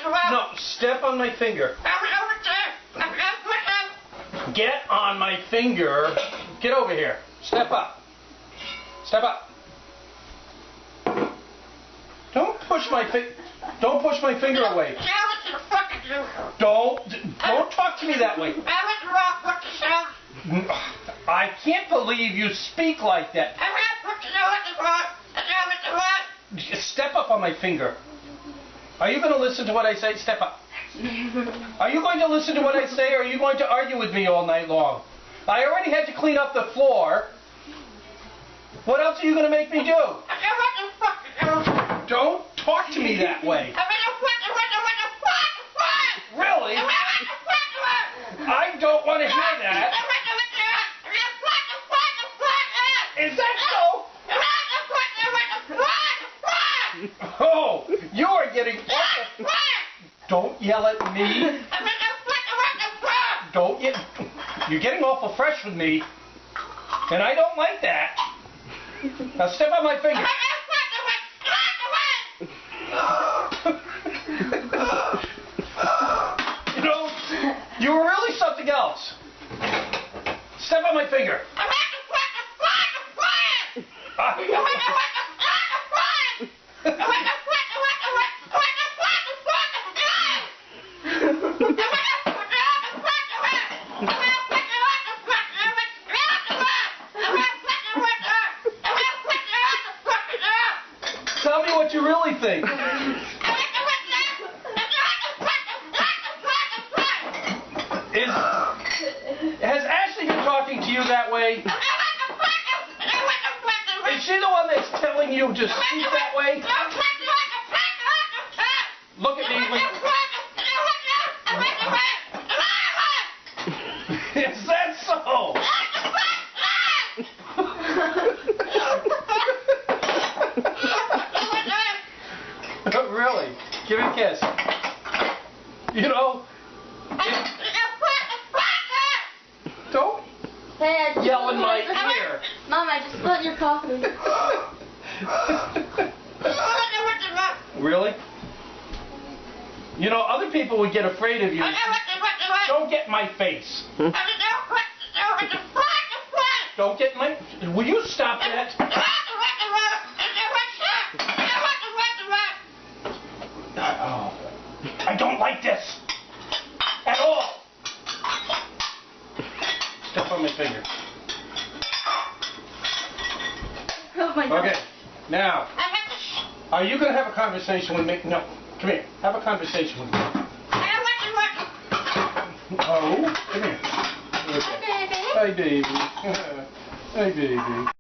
No, step on my finger. Get on my finger. Get over here. Step up. Step up. Don't push my finger away. Don't talk to me that way. I can't believe you speak like that. Step up on my finger. Are you going to listen to what I say? Step up. Are you going to listen to what I say, or are you going to argue with me all night long? I already had to clean up the floor. What else are you going to make me do? Don't talk to me that way. Really? I don't want to hear that. Is that so? Oh, you are getting awful. Don't yell at me. Don't yell. You're getting awful fresh with me, and I don't like that. Now step on my finger. You know, you were really something else. Step on my finger. Tell me what you really think. Has Ashley been talking to you that way? Is she the one that's telling you to speak that way? Look at me. Is that so? Really? Give me a kiss. You know, don't yell in my ear. Mom, I just spilled your coffee. Really? You know, other people would get afraid of you. Don't get in my face. Don't get in my... Will you stop that? Oh, I don't like this at all. Step on my finger. Oh my God. Okay, now, are you going to have a conversation with me? No, come here. Have a conversation with me. Oh, come here. Okay. Hi, baby. Hi, baby. Hi, baby.